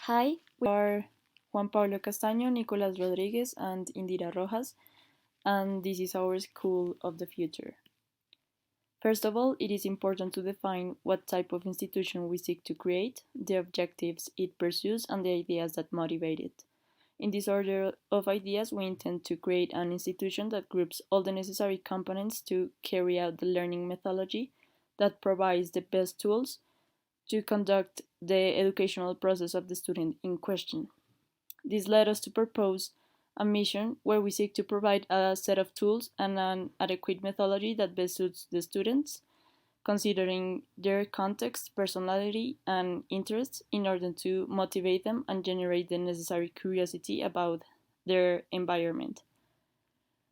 Hi, we are Juan Pablo Castaño, Nicolas Rodriguez, and Indira Rojas, and this is our School of the Future. First of all, it is important to define what type of institution we seek to create, the objectives it pursues, and the ideas that motivate it. In this order of ideas, we intend to create an institution that groups all the necessary components to carry out the learning methodology that provides the best tools to conduct the educational process of the student in question. This led us to propose a mission where we seek to provide a set of tools and an adequate methodology that best suits the students, considering their context, personality, and interests in order to motivate them and generate the necessary curiosity about their environment.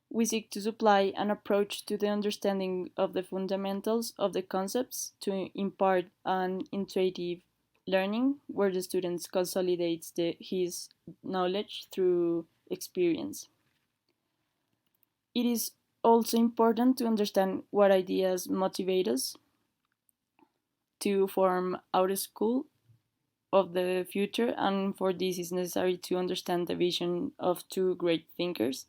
We seek to supply an approach to the understanding of the fundamentals of the concepts to impart an intuitive learning where the student consolidates his knowledge through experience. It is also important to understand what ideas motivate us to form our school of the future, and for this is necessary to understand the vision of two great thinkers.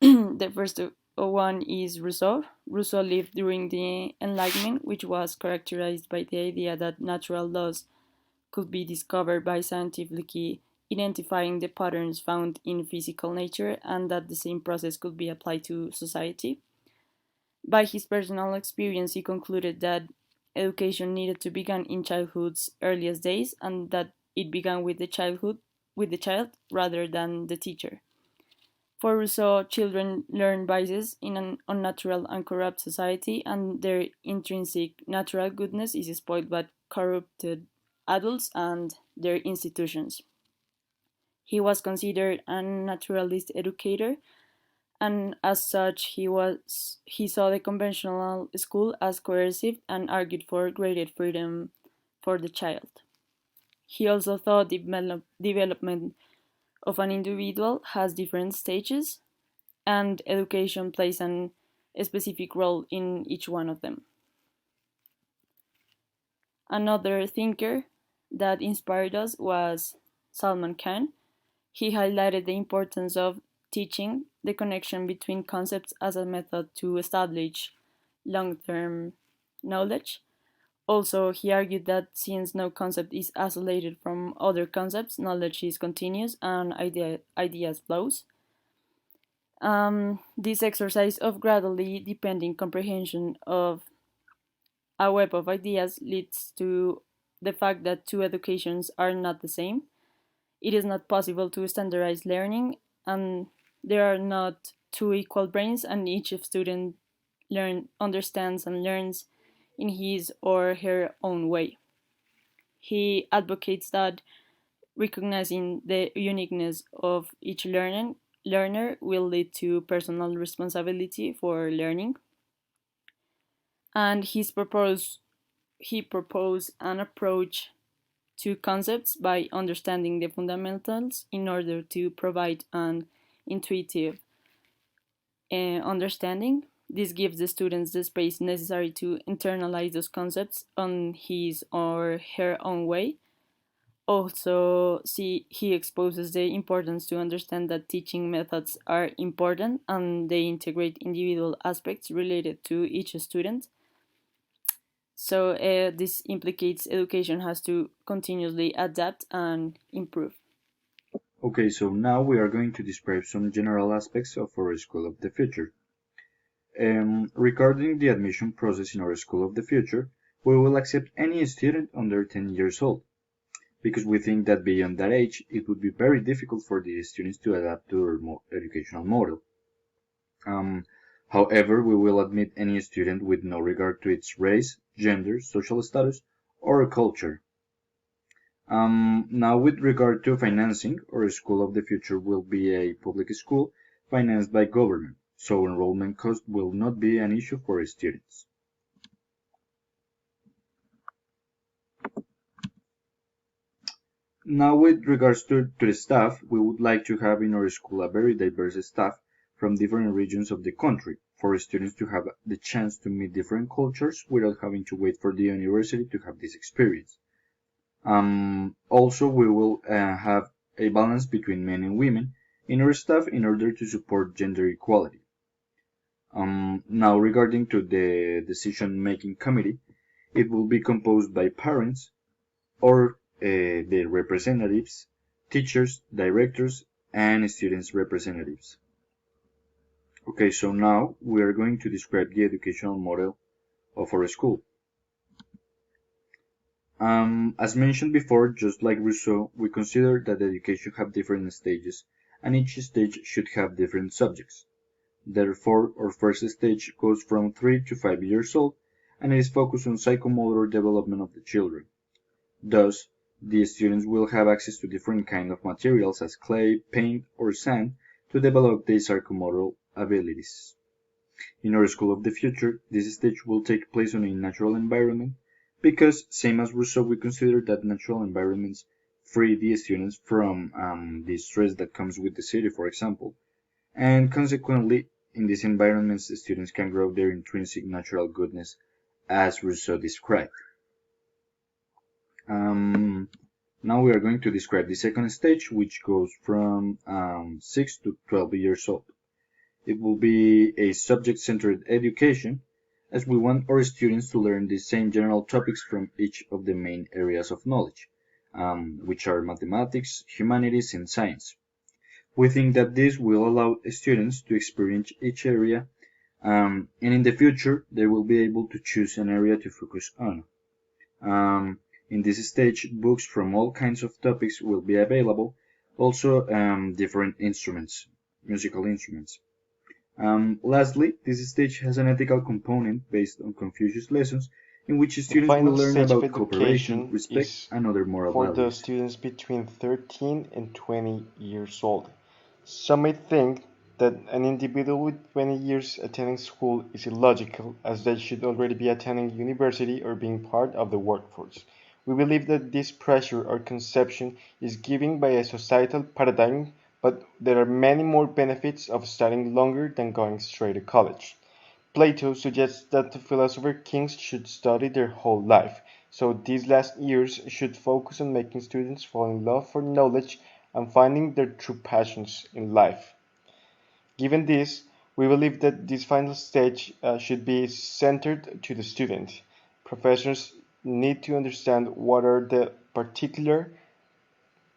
The first one is Rousseau. Rousseau lived during the Enlightenment, which was characterized by the idea that natural laws could be discovered by scientifically identifying the patterns found in physical nature and that the same process could be applied to society. By his personal experience, he concluded that education needed to begin in childhood's earliest days and that it began with the child rather than the teacher. For Rousseau, children learn vices in an unnatural and corrupt society, and their intrinsic natural goodness is spoiled by corrupted adults and their institutions. He was considered a naturalist educator, and as such, he saw the conventional school as coercive and argued for greater freedom for the child. He also thought development of an individual has different stages, and education plays a specific role in each one of them. Another thinker that inspired us was Salman Khan. He highlighted the importance of teaching the connection between concepts as a method to establish long term knowledge. Also, he argued that since no concept is isolated from other concepts, knowledge is continuous and ideas flows. This exercise of gradually depending comprehension of a web of ideas leads to the fact that two educations are not the same. It is not possible to standardize learning, and there are not two equal brains, and each student understands and learns in his or her own way. He advocates that recognizing the uniqueness of each learner will lead to personal responsibility for learning, and he proposed an approach to concepts by understanding the fundamentals in order to provide an intuitive understanding. This gives the students the space necessary to internalize those concepts on his or her own way. Also, see, he exposes the importance to understand that teaching methods are important and they integrate individual aspects related to each student. So, this implicates education has to continuously adapt and improve. Okay, so now we are going to describe some general aspects of our School of the Future. Regarding the admission process in our School of the Future, we will accept any student under 10 years old, because we think that beyond that age, it would be very difficult for the students to adapt to our educational model. Um, However, we will admit any student with no regard to its race, gender, social status, or culture. Now, with regard to financing, our School of the Future will be a public school financed by government, so enrollment cost will not be an issue for students. Now, with regards to the staff, we would like to have in our school a very diverse staff from different regions of the country for students to have the chance to meet different cultures without having to wait for the university to have this experience. Also, we will have a balance between men and women in our staff in order to support gender equality. Now, regarding to the decision-making committee, it will be composed by parents or their representatives, teachers, directors, and students' representatives. Okay, so now we are going to describe the educational model of our school. As mentioned before, just like Rousseau, we consider that education have different stages, and each stage should have different subjects. Therefore, our first stage goes from 3 to 5 years old, and it is focused on psychomotor development of the children. Thus, the students will have access to different kinds of materials as clay, paint, or sand to develop their psychomotor abilities. In our school of the future, this stage will take place in a natural environment because, same as Rousseau, we consider that natural environments free the students from the stress that comes with the city, for example, and consequently, in these environments, the students can grow their intrinsic natural goodness, as Rousseau described. Now we are going to describe the second stage, which goes from 6 to 12 years old. It will be a subject-centered education, as we want our students to learn the same general topics from each of the main areas of knowledge, which are mathematics, humanities, and science. We think that this will allow students to experience each area, and in the future they will be able to choose an area to focus on. In this stage, books from all kinds of topics will be available, also different instruments, musical instruments. Lastly, this stage has an ethical component based on Confucius lessons, in which The students will final learn stage of about cooperation, education respect, is and other moral for the values. students between 13 and 20 years old. Some may think that an individual with 20 years attending school is illogical, as they should already be attending university or being part of the workforce. We believe that this pressure or conception is given by a societal paradigm, but there are many more benefits of studying longer than going straight to college. Plato suggests that the philosopher kings should study their whole life, so these last years should focus on making students fall in love for knowledge and finding their true passions in life. Given this, we believe that this final stage should be centered to the student. Professors need to understand what are the particular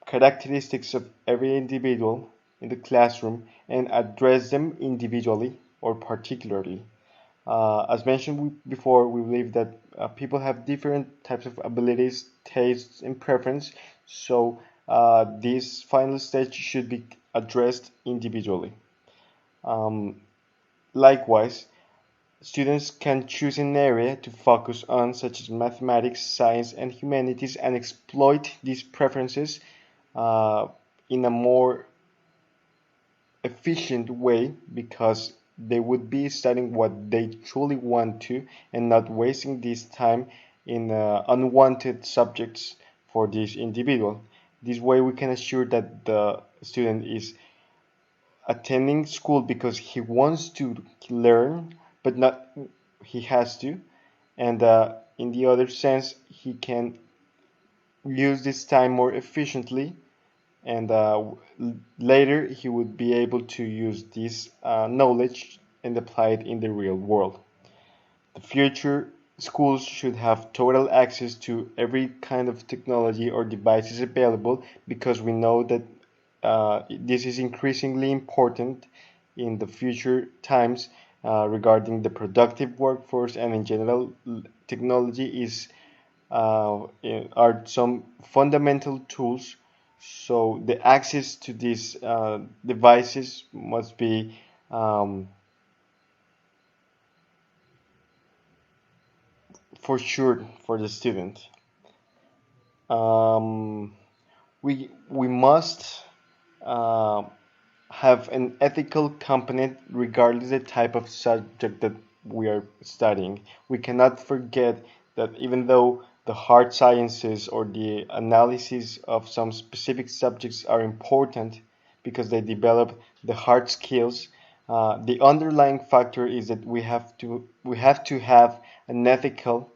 characteristics of every individual in the classroom and address them individually or particularly. As mentioned before, we believe that people have different types of abilities, tastes, and preference. So this final stage should be addressed individually. Um, Likewise, students can choose an area to focus on, such as mathematics, science, and humanities, and exploit these preferences uh, in a more efficient way because they would be studying what they truly want to and not wasting this time in unwanted subjects for this individual. This way, we can assure that the student is attending school because he wants to learn, but not he has to. And in the other sense, he can use this time more efficiently and later he would be able to use this knowledge and apply it in the real world. The future schools should have total access to every kind of technology or devices available because we know that this is increasingly important in the future times regarding the productive workforce and in general technology is are some fundamental tools. So the access to these devices must be um, for sure for the student. Um, we must uh, have an ethical component regardless the type of subject that we are studying. We cannot forget that even though the hard sciences or the analysis of some specific subjects are important because they develop the hard skills, the underlying factor is that we have to have an ethical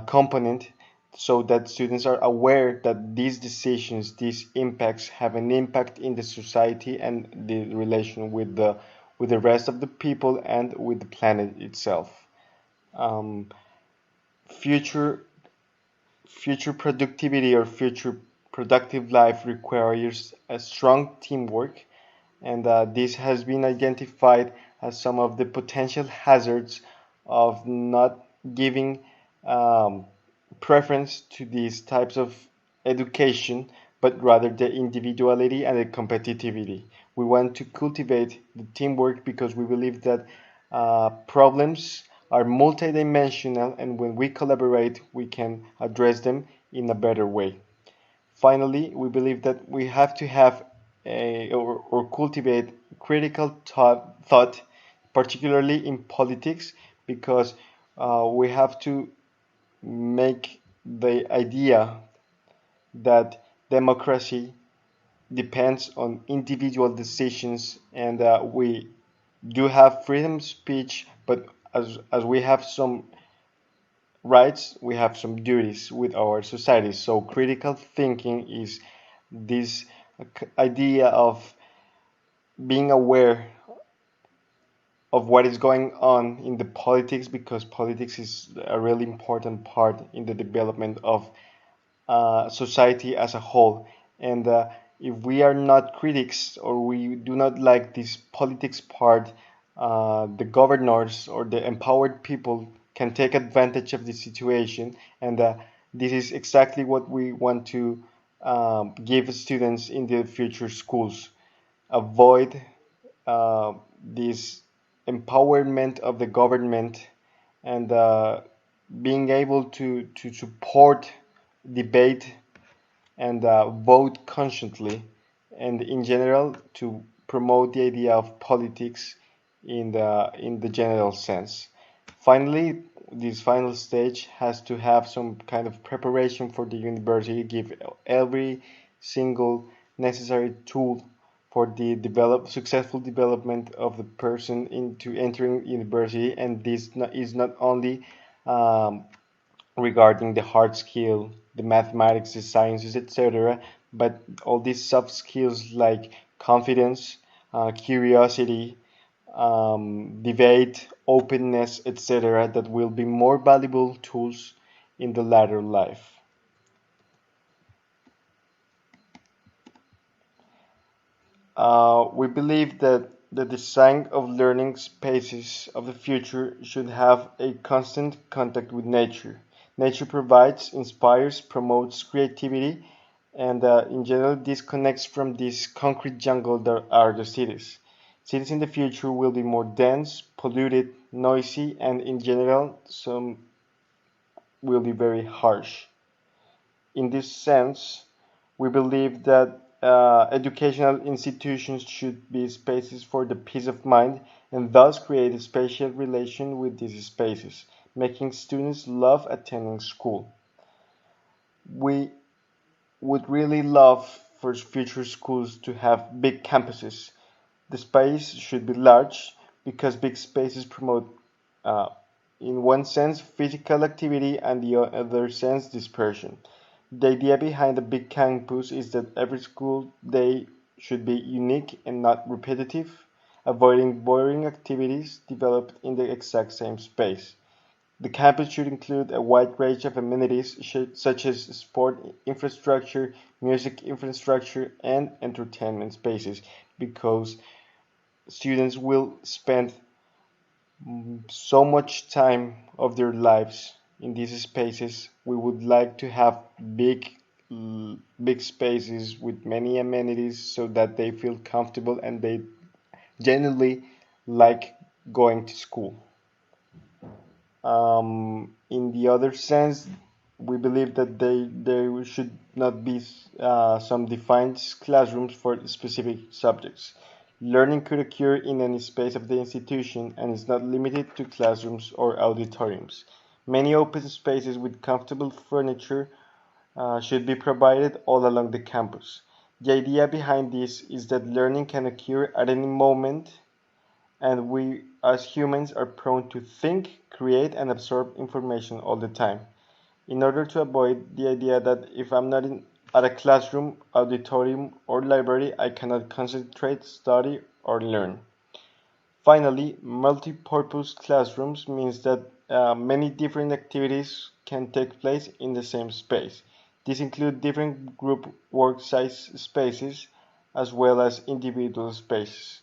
component so that students are aware that these decisions, these impacts have an impact in the society and the relation with the rest of the people and with the planet itself. Um, future future productivity or future productive life requires a strong teamwork, and this has been identified as some of the potential hazards of not giving um, preference to these types of education, but rather the individuality and the competitivity. We want to cultivate the teamwork because we believe that problems are multidimensional, and when we collaborate, we can address them in a better way. Finally, we believe that we have to have or cultivate critical thought, particularly in politics, because we have to make the idea that democracy depends on individual decisions, and we do have freedom of speech, but as we have some rights, we have some duties with our society. So critical thinking is this idea of being aware of what is going on in the politics, because politics is a really important part in the development of society as a whole. And if we are not critics or we do not like this politics part, the governors or the empowered people can take advantage of the situation. And this is exactly what we want to give students in the future schools. Avoid uh, this empowerment of the government, and being able to support debate and vote consciently, and in general to promote the idea of politics in the general sense. Finally, this final stage has to have some kind of preparation for the university, give every single necessary tool for the successful development of the person into entering university, and this is not only um, regarding the hard skill, the mathematics, the sciences, etc., but all these soft skills like confidence, curiosity, debate, openness, etc., that will be more valuable tools in the latter life. We believe that the design of learning spaces of the future should have a constant contact with nature. Nature provides, inspires, promotes creativity, and in general disconnects from this concrete jungle that are the cities. Cities in the future will be more dense, polluted, noisy, and in general, some will be very harsh. In this sense, we believe that educational institutions should be spaces for the peace of mind, and thus create a special relation with these spaces, making students love attending school. We would really love for future schools to have big campuses. The space should be large because big spaces promote, uh, in one sense, physical activity, and the other sense, dispersion. The idea behind a big campus is that every school day should be unique and not repetitive, avoiding boring activities developed in the exact same space. The campus should include a wide range of amenities such as sport infrastructure, music infrastructure, and entertainment spaces, because students will spend so much time of their lives in these spaces. We would like to have big big spaces with many amenities so that they feel comfortable and they genuinely like going to school. In the other sense, we believe that there should not be some defined classrooms for specific subjects. Learning could occur in any space of the institution and is not limited to classrooms or auditoriums. Many open spaces with comfortable furniture should be provided all along the campus. The idea behind this is that learning can occur at any moment, and we as humans are prone to think, create, and absorb information all the time. in order to avoid the idea that if I'm not at a classroom, auditorium, or library, I cannot concentrate, study, or learn. Finally, multi-purpose classrooms means that many different activities can take place in the same space. These include different group work size spaces as well as individual spaces.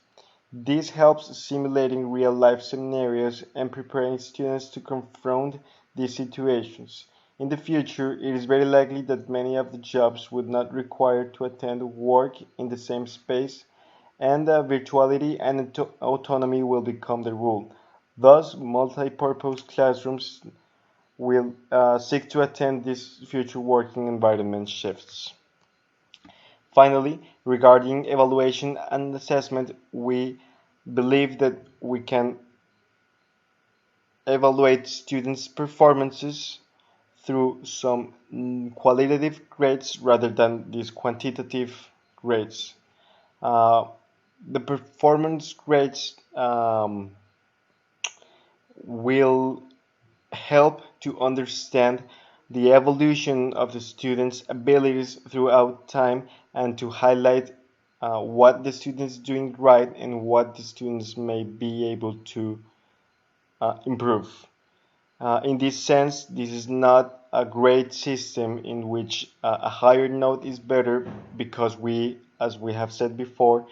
This helps simulating real-life scenarios and preparing students to confront these situations. In the future, it is very likely that many of the jobs would not require to attend work in the same space, and virtuality and autonomy will become the rule. Thus, multi-purpose classrooms will seek to attend this future working environment shifts. Finally, regarding evaluation and assessment, we believe that we can evaluate students' performances through some qualitative grades rather than these quantitative grades. Uh, the performance grades will help to understand the evolution of the students' abilities throughout time and to highlight what the students doing right and what the students may be able to improve. In this sense, this is not a grade system in which a higher note is better because we, as we have said before,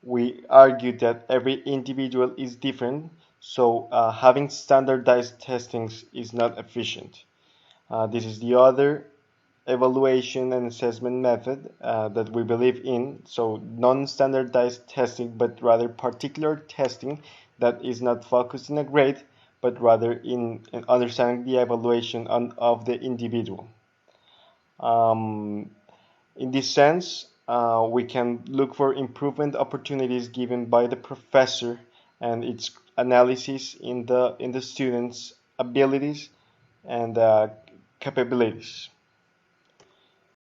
we argue that every individual is different, so having standardized testings is not efficient. This is the other evaluation and assessment method that we believe in, so non-standardized testing, but rather particular testing that is not focused in a grade, but rather in understanding the evaluation of the individual. Um, in this sense, we can look for improvement opportunities given by the professor and its analysis in the students' abilities and capabilities.